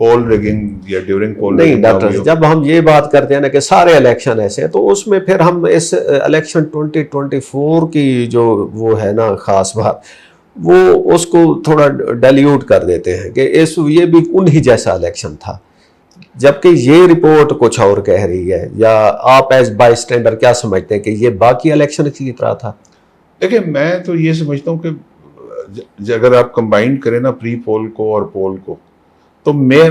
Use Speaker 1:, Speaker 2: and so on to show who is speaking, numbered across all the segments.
Speaker 1: پول rigging یا during پول
Speaker 2: نہیں
Speaker 1: rigging
Speaker 2: doctor, جب ہم یہ بات کرتے ہیں نا کہ سارے الیکشن ایسے ہیں، تو اس میں پھر ہم اس الیکشن 2024 کی جو وہ ہے نا خاص بات، وہ اس کو تھوڑا ڈیلیوٹ کر دیتے ہیں کہ یہ بھی انہی جیسا الیکشن تھا، جبکہ یہ رپورٹ کچھ اور کہہ رہی ہے. یا آپ ایز بائی اسٹینڈر کیا سمجھتے ہیں کہ یہ باقی الیکشن کی طرح تھا؟
Speaker 1: دیکھیں میں تو یہ سمجھتا ہوں کہ اگر آپ کمبائنڈ کریں نا پری پول کو اور پول کو، تو میں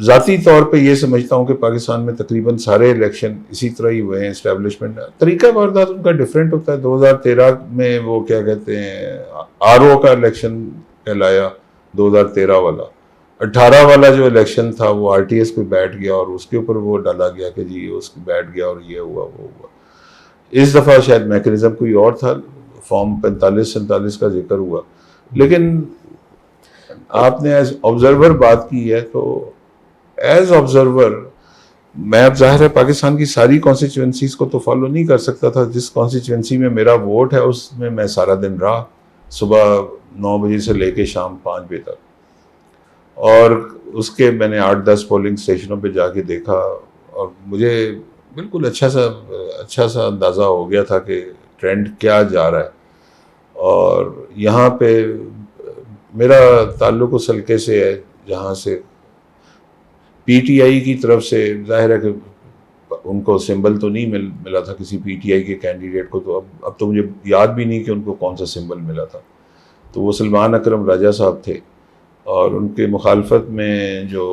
Speaker 1: ذاتی طور پہ یہ سمجھتا ہوں کہ پاکستان میں تقریباً سارے الیکشن اسی طرح ہی ہوئے ہیں. اسٹیبلشمنٹ طریقہ واردات ان کا ڈیفرنٹ ہوتا ہے. 2013 میں وہ کیا کہتے ہیں RO کا الیکشن کہلایا 2013 والا. 18 والا جو الیکشن تھا وہ RTS پہ بیٹھ گیا اور اس کے اوپر وہ ڈالا گیا کہ جی اس کو بیٹھ گیا اور یہ ہوا وہ ہوا. اس دفعہ شاید میکینزم کوئی اور تھا، فارم 45-47 کا ذکر ہوا. لیکن آپ نے ایز آبزرور بات کی ہے، تو ایز آبزرور میں اب ظاہر ہے پاکستان کی ساری کانسٹیچوئنسیز کو تو فالو نہیں کر سکتا تھا. جس کانسٹیچوئنسی میں میرا ووٹ ہے اس میں سارا دن رہا، صبح 9 بجے سے لے کے شام 5 بجے تک، اور اس کے میں نے 8-10 پولنگ اسٹیشنوں پہ جا کے دیکھا، اور مجھے بالکل اچھا سا اندازہ ہو گیا تھا کہ ٹرینڈ کیا جا رہا ہے. اور یہاں پہ میرا تعلق اس حلقے سے ہے جہاں سے PTI کی طرف سے ظاہر ہے کہ ان کو سمبل تو نہیں ملا تھا کسی PTI کے کینڈیڈیٹ کو، تو اب تو مجھے یاد بھی نہیں کہ ان کو کون سا سمبل ملا تھا. تو وہ سلمان اکرم راجہ صاحب تھے، اور ان کے مخالفت میں جو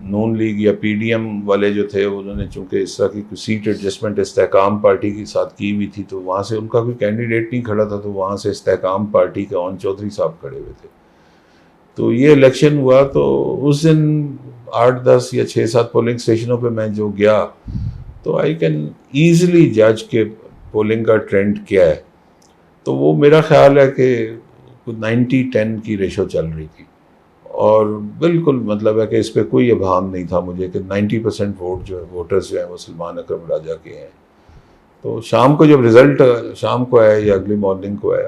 Speaker 1: نون لیگ یا PDM والے جو تھے انہوں نے چونکہ اس طرح کی سیٹ ایڈجسٹمنٹ استحکام پارٹی کے ساتھ کی ہوئی تھی، تو وہاں سے ان کا کوئی کینڈیڈیٹ نہیں کھڑا تھا، تو وہاں سے استحکام پارٹی کے اون چودھری صاحب کھڑے ہوئے تھے. تو یہ الیکشن ہوا، تو اس دن 8-10 یا 6-7 پولنگ اسٹیشنوں پہ میں جو گیا تو آئی کین ایزیلی جج کہ پولنگ کا ٹرینڈ کیا ہے. تو وہ میرا خیال ہے کہ 90-10 کی ریشو چل رہی تھی، اور بالکل مطلب ہے کہ اس پہ کوئی ابہام نہیں تھا مجھے کہ 90% ووٹ جو ہے ووٹرز جو ہیں وہ سلمان اکرم راجہ کے ہیں. تو شام کو جب رزلٹ شام کو آیا یا اگلی مارننگ کو آیا،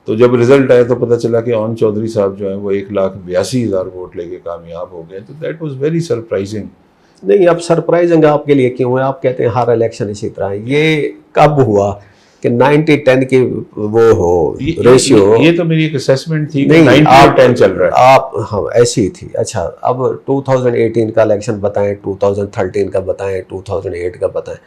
Speaker 1: تو جب رزلٹ آیا تو پتہ چلا کہ اون چودھری صاحب جو ہیں وہ 1,82,000 ووٹ لے کے کامیاب ہو گئے. تو دیٹ واز ویری سرپرائزنگ.
Speaker 2: نہیں، اب سرپرائزنگ آپ کے لیے کیوں ہے؟ آپ کہتے ہیں ہر الیکشن اسی طرح ہے. یہ کب ہوا کہ 90-10 کی وہ ہو ریشیو؟
Speaker 1: یہ تو میری ایک اسیسمنٹ تھی کہ 90-10 چل رہا ہے.
Speaker 2: آپ ہاں ایسی تھی. اچھا، اب 2018 کا الیکشن بتائیں، 2013 کا بتائیں، 2008 کا بتائیں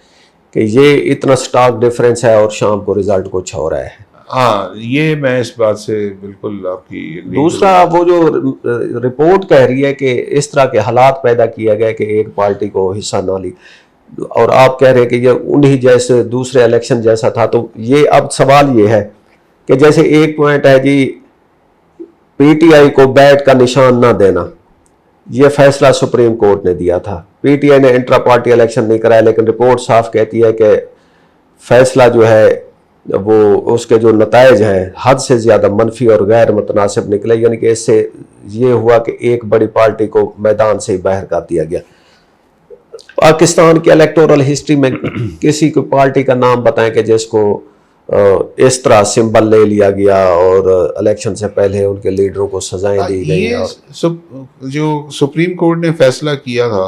Speaker 2: کہ یہ اتنا سٹارک ڈفرینس ہے اور شام کو رزلٹ کچھ ہو رہا ہے.
Speaker 1: ہاں، یہ میں اس بات سے بالکل آپ کی.
Speaker 2: دوسرا وہ جو رپورٹ کہہ رہی ہے کہ اس طرح کے حالات پیدا کیا گئے کہ ایک پارٹی کو حصہ نہ لی، اور آپ کہہ رہے ہیں کہ یہ انہی جیسے دوسرے الیکشن جیسا تھا. تو یہ اب سوال یہ ہے کہ جیسے ایک پوائنٹ ہے جی PTI کو بیٹ کا نشان نہ دینا، یہ فیصلہ سپریم کورٹ نے دیا تھا. PTI نے انٹرا پارٹی الیکشن نہیں کرایا، لیکن رپورٹ صاف کہتی ہے کہ فیصلہ جو ہے وہ اس کے جو نتائج ہیں حد سے زیادہ منفی اور غیر متناسب نکلے. یعنی کہ اس سے یہ ہوا کہ ایک بڑی پارٹی کو میدان سے باہر کر دیا گیا. پاکستان کی الیکٹورل ہسٹری میں کسی کو پارٹی کا نام بتائیں کہ جس کو اس طرح سمبل لے لیا گیا اور الیکشن سے پہلے ان کے لیڈروں کو سزائیں دی گئی.
Speaker 1: جو سپریم کورٹ نے فیصلہ کیا تھا،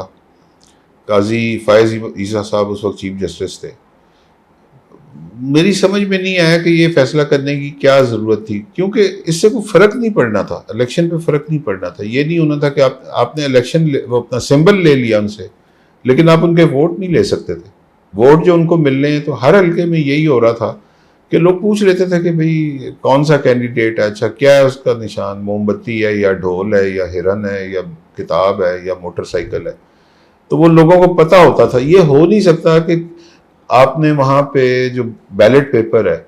Speaker 1: قاضی فائز عیسیٰ صاحب اس وقت چیف جسٹس تھے، میری سمجھ میں نہیں آیا کہ یہ فیصلہ کرنے کی کیا ضرورت تھی، کیونکہ اس سے کوئی فرق نہیں پڑنا تھا، الیکشن پہ فرق نہیں پڑنا تھا. یہ نہیں ہونا تھا کہ آپ نے الیکشن اپنا سمبل لے لیا ان سے، لیکن آپ ان کے ووٹ نہیں لے سکتے تھے. ووٹ جو ان کو مل رہے ہیں، تو ہر حلقے میں یہی ہو رہا تھا کہ لوگ پوچھ لیتے تھے کہ بھئی کون سا کینڈیڈیٹ ہے، اچھا کیا ہے اس کا نشان، موم بتی ہے یا ڈھول ہے یا ہرن ہے یا کتاب ہے یا موٹر سائیکل ہے. تو وہ لوگوں کو پتہ ہوتا تھا. یہ ہو نہیں سکتا کہ آپ نے وہاں پہ جو بیلٹ پیپر ہے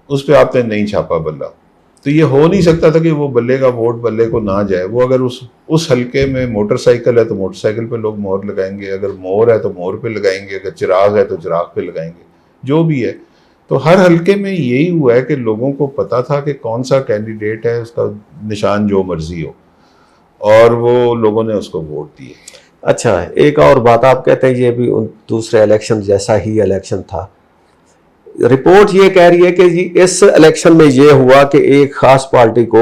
Speaker 1: اس پہ آپ نے نہیں چھاپا بلہ. تو یہ ہو نہیں سکتا تھا کہ وہ بلے کا ووٹ بلے کو نہ جائے. وہ اگر اس حلقے میں موٹر سائیکل ہے تو موٹر سائیکل پہ لوگ مہر لگائیں گے، اگر مور ہے تو مور پہ لگائیں گے، اگر چراغ ہے تو چراغ پہ لگائیں گے، جو بھی ہے. تو ہر حلقے میں یہی ہوا ہے کہ لوگوں کو پتا تھا کہ کون سا کینڈیڈیٹ ہے، اس کا نشان جو مرضی ہو، اور وہ لوگوں نے اس کو ووٹ دیے.
Speaker 2: اچھا، ایک اور بات، آپ کہتے ہیں یہ بھی دوسرے الیکشن جیسا ہی الیکشن تھا. رپورٹ یہ کہہ رہی ہے کہ جی اس الیکشن میں یہ ہوا کہ ایک خاص پارٹی کو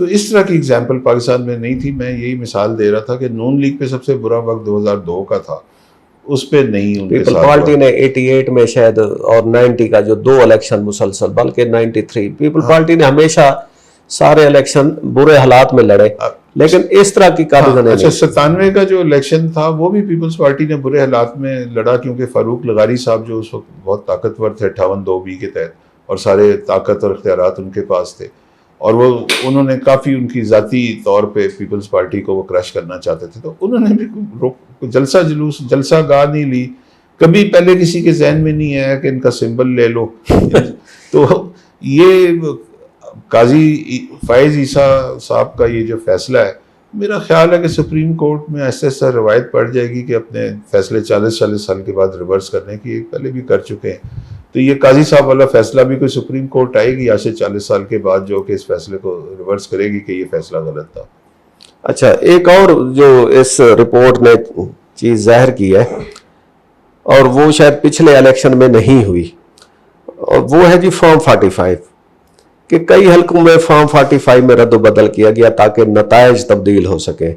Speaker 1: تو اس طرح کی اگزامپل پاکستان میں نہیں تھی. میں یہی مثال دے رہا تھا کہ نون لیگ پہ سب سے برا وقت 2002 کا تھا, اس پہ نہیں ان کے
Speaker 2: پیپل
Speaker 1: ساتھ
Speaker 2: پارٹی نے 88 میں شاید اور 90 کا جو 2 الیکشن مسلسل, بلکہ 93 پیپل پارٹی نے ہمیشہ سارے الیکشن برے حالات میں لڑے, لیکن اس طرح کی کارگردانی
Speaker 1: اچھا
Speaker 2: نہیں.
Speaker 1: 97 کا جو الیکشن تھا وہ بھی پیپلز پارٹی نے برے حالات میں لڑا, کیونکہ فاروق لغاری صاحب جو اس وقت بہت طاقتور تھے 58(2)B کے تحت, اور سارے طاقت اور اختیارات ان کے پاس تھے, اور وہ انہوں نے کافی ان کی ذاتی طور پہ پیپلز پارٹی کو وہ کرش کرنا چاہتے تھے, تو انہوں نے بھی جلسہ گاہ نہیں لی. کبھی پہلے کسی کے ذہن میں نہیں آیا کہ ان کا سمبل لے لو. تو یہ قاضی فائز عیسیٰ صاحب کا یہ جو فیصلہ ہے, میرا خیال ہے کہ سپریم کورٹ میں ایسا ایسا روایت پڑ جائے گی کہ اپنے فیصلے 40 سال کے بعد ریورس کرنے کی پہلے بھی کر چکے ہیں. تو یہ قاضی صاحب والا فیصلہ بھی کوئی سپریم کورٹ آئے گی آج سے 40 سال کے بعد جو کہ اس فیصلے کو ریورس کرے گی کہ یہ فیصلہ غلط تھا.
Speaker 2: اچھا, ایک اور جو اس رپورٹ نے چیز ظاہر کی ہے, اور وہ شاید پچھلے الیکشن میں نہیں ہوئی, اور وہ ہے جی فارم 45, کہ کئی حلقوں میں فارم 45 میں رد و بدل کیا گیا تاکہ نتائج تبدیل ہو سکے,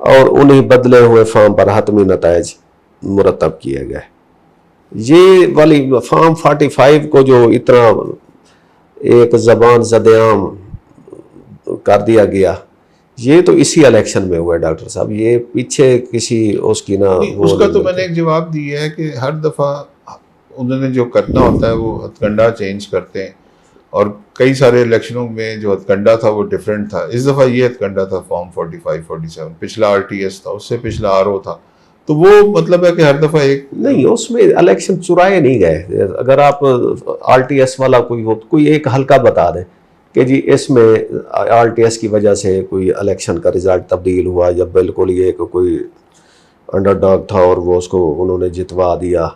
Speaker 2: اور انہی بدلے ہوئے فارم پر حتمی نتائج مرتب کیے گئے. یہ والی فارم 45 کو جو اتنا ایک زبان زدعام کر دیا گیا, یہ تو اسی الیکشن میں ہوا ہے ڈاکٹر صاحب, یہ پیچھے کسی اس کی نہ
Speaker 1: اس کا تو میں نے ایک جواب دیا ہے کہ ہر دفعہ انہوں نے جو کرنا ہوتا ہے وہ ہتھ کنڈا چینج کرتے ہیں, اور کئی سارے الیکشنوں میں جو ہتھ کنڈا تھا وہ ڈیفرنٹ تھا. اس دفعہ یہ ہتھ کنڈا تھا فارم 45 47, پچھلا RTS تھا, اس سے پچھلا RO تھا. تو وہ مطلب ہے کہ ہر دفعہ ایک
Speaker 2: نہیں, اس میں الیکشن چرائے نہیں گئے. اگر آپ RTS والا کوئی ایک حلقہ بتا دیں کہ جی اس میں RTS کی وجہ سے کوئی الیکشن کا رزلٹ تبدیل ہوا, یا بالکل یہ کوئی انڈر ڈاگ تھا اور وہ اس کو انہوں نے جتوا دیا,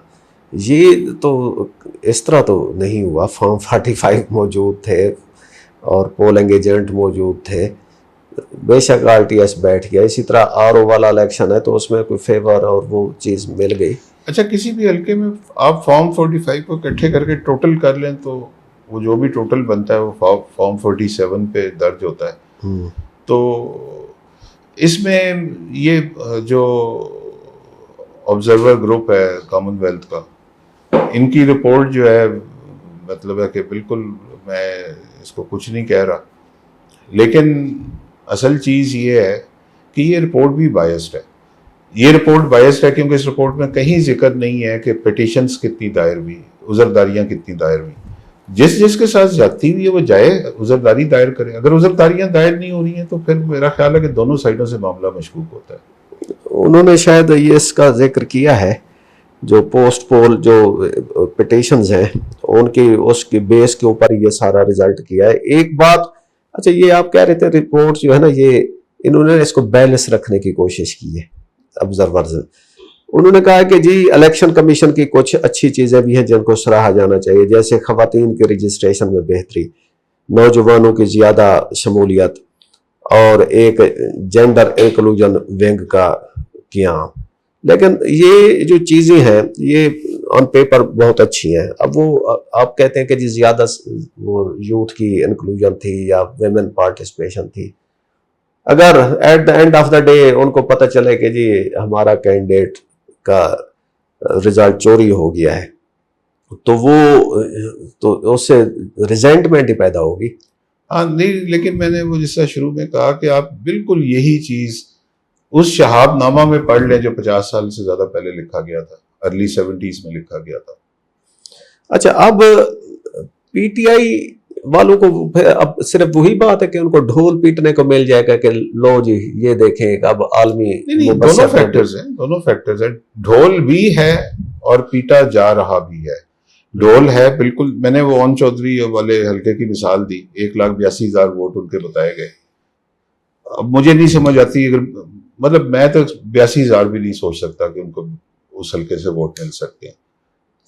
Speaker 2: یہ تو اس طرح تو نہیں ہوا. فارم 45 موجود تھے اور پولنگ ایجنٹ موجود تھے, بے شک RTS بیٹھ گیا. اسی طرح RO والا الیکشن ہے تو اس میں کوئی فیور اور وہ چیز مل گئی.
Speaker 1: اچھا, کسی بھی حلقے میں آپ فارم 45 کو اکٹھے کر کے ٹوٹل کر لیں تو وہ جو بھی ٹوٹل بنتا ہے وہ فارم 47 پہ درج ہوتا ہے. تو اس میں یہ جو آبزرور گروپ ہے کامن ویلتھ کا, ان کی رپورٹ جو ہے مطلب ہے کہ بالکل میں اس کو کچھ نہیں کہہ رہا, لیکن اصل چیز یہ ہے کہ یہ رپورٹ بھی بائسڈ ہے. یہ رپورٹ بائسڈ ہے کیونکہ اس رپورٹ میں کہیں ذکر نہیں ہے کہ پٹیشنز کتنی دائر ہوئی, عذرداریاں کتنی دائر ہوئی. جس کے ساتھ زیادتی ہوئی ہے وہ جائے عذرداری دائر کرے. اگر عذرداریاں دائر نہیں ہو رہی ہیں تو پھر میرا خیال ہے کہ دونوں سائڈوں سے معاملہ مشکوک ہوتا ہے.
Speaker 2: انہوں نے شاید یہ اس کا ذکر کیا ہے, جو پوسٹ پول جو پٹیشنز ہیں ان کی اس کی بیس کے اوپر یہ سارا رزلٹ کیا ہے. ایک بات, اچھا یہ آپ کہہ رہے تھے رپورٹ جو ہے نا, یہ انہوں نے اس کو بیلنس رکھنے کی کوشش کی ہے آبزرورز. انہوں نے کہا کہ جی الیکشن کمیشن کی کچھ اچھی چیزیں بھی ہیں جن کو سراہا جانا چاہیے, جیسے خواتین کے رجسٹریشن میں بہتری, نوجوانوں کی زیادہ شمولیت, اور ایک جینڈر انکلوژن ونگ کا قیام. لیکن یہ جو چیزیں ہیں یہ آن پیپر بہت اچھی ہیں. اب وہ آپ کہتے ہیں کہ جی زیادہ وہ یوتھ کی انکلوژن تھی یا ویمن پارٹیسپیشن تھی. اگر at the end of the day ان کو پتہ چلے کہ جی ہمارا کینڈیڈیٹ کا رزلٹ چوری ہو گیا ہے, تو وہ تو اس سے ریزینٹمنٹ ہی پیدا ہوگی.
Speaker 1: ہاں نہیں, لیکن میں نے وہ جس طرح شروع میں کہا کہ آپ بالکل یہی چیز اس شہاب نامہ میں پڑھ لیں جو 50 سال سے زیادہ پہلے لکھا گیا تھا, ارلی 70s میں لکھا گیا تھا.
Speaker 2: اچھا, اب PTI والوں کو اب صرف وہی بات ہے کہ ان کو ڈھول پیٹنے کو مل جائے گا کہ لو جی یہ دیکھیں اب عالمی
Speaker 1: دونوں فیکٹرز ہیں. ڈھول بھی ہے اور پیٹا جا رہا بھی ہے. ڈھول ہے بالکل, میں نے وہ اون چودھری والے حلقے کی مثال دی, 1,82,000 ووٹ ان کے بتائے گئے. اب مجھے نہیں سمجھ آتی, اگر مطلب میں تو 82,000 بھی نہیں سوچ سکتا کہ ان کو اس حلقے سے ووٹ مل سکتے ہیں.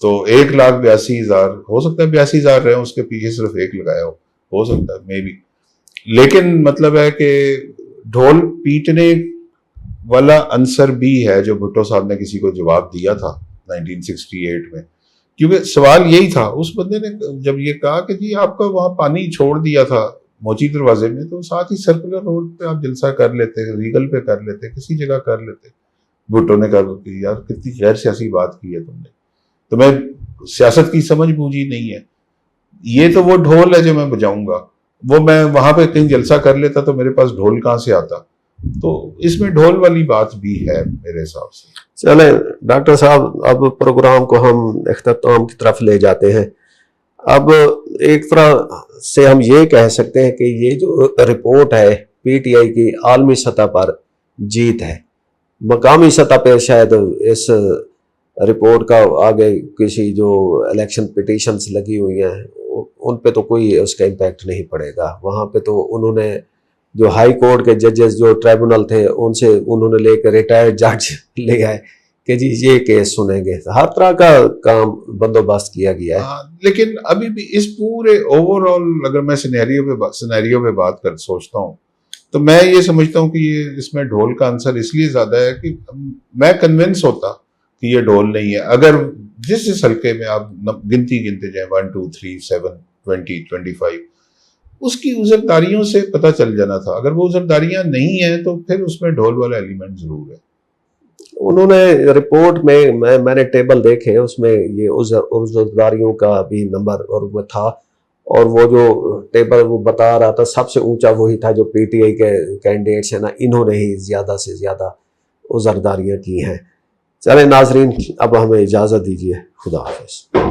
Speaker 1: تو 1,82,000 ہو سکتا ہے 82,000 رہے, اس کے پیچھے صرف ایک لگایا ہو سکتا ہے مے بی. لیکن مطلب ہے کہ ڈھول پیٹنے والا عنصر بھی ہے جو بھٹو صاحب نے کسی کو جواب دیا تھا 1968 میں, کیونکہ سوال یہی تھا. اس بندے نے جب یہ کہا کہ جی آپ کا وہاں پانی چھوڑ دیا تھا موچی دروازے میں، تو ساتھ ہی سرکولر روڈ پہ آپ جلسہ کر لیتے، ریگل پہ کر لیتے، کسی جگہ کر لیتے. بھٹو نے کہا کہ یار کتنی غیر سیاسی بات کی ہے تم نے، تمہیں سیاست کی سمجھ بوجھی نہیں ہے. یہ تو وہ ڈھول ہے جو میں بجاؤں گا، وہ میں وہاں پہ کہیں جلسہ کر لیتا تو میرے پاس ڈھول کہاں سے آتا. تو اس میں ڈھول والی بات بھی ہے میرے حساب سے.
Speaker 2: چلیں ڈاکٹر صاحب، اب پروگرام کو ہم اختتام کی طرف لے جاتے ہیں. اب ایک طرح سے ہم یہ کہہ سکتے ہیں کہ یہ جو رپورٹ ہے پی ٹی آئی کی عالمی سطح پر جیت ہے. مقامی سطح پہ شاید اس رپورٹ کا آگے کسی جو الیکشن پٹیشنز لگی ہوئی ہیں ان پہ تو کوئی اس کا امپیکٹ نہیں پڑے گا. وہاں پہ تو انہوں نے جو ہائی کورٹ کے ججز جو ٹریبونل تھے ان سے انہوں نے لے کے ریٹائرڈ جج لے آئے کہ جی یہ کیس سنیں گے. ہر طرح کا کام بندوبست کیا گیا ہے.
Speaker 1: لیکن ابھی بھی اس پورے اوور آل اگر میں سینیریو پہ بات کر سوچتا ہوں تو میں یہ سمجھتا ہوں کہ یہ اس میں ڈھول کا آنسر اس لیے زیادہ ہے کہ میں کنونس ہوتا کہ یہ ڈھول نہیں ہے. اگر جس حلقے میں آپ گنتے جائیں 1 2 3 7 20 25 اس کی عذرداریوں سے پتہ چل جانا تھا. اگر وہ عذرداریاں نہیں ہیں تو پھر اس میں ڈھول والا ایلیمنٹ ضرور ہے.
Speaker 2: انہوں نے رپورٹ میں نے ٹیبل دیکھے، اس میں یہ عذرداریوں کا بھی نمبر اور وہ تھا، اور وہ جو ٹیبل وہ بتا رہا تھا سب سے اونچا وہی تھا جو پی ٹی آئی کے کینڈیڈیٹس ہیں نا، انہوں نے ہی زیادہ سے زیادہ عذرداریاں کی ہیں. چلیں ناظرین، اب ہمیں اجازت دیجیے. خدا حافظ.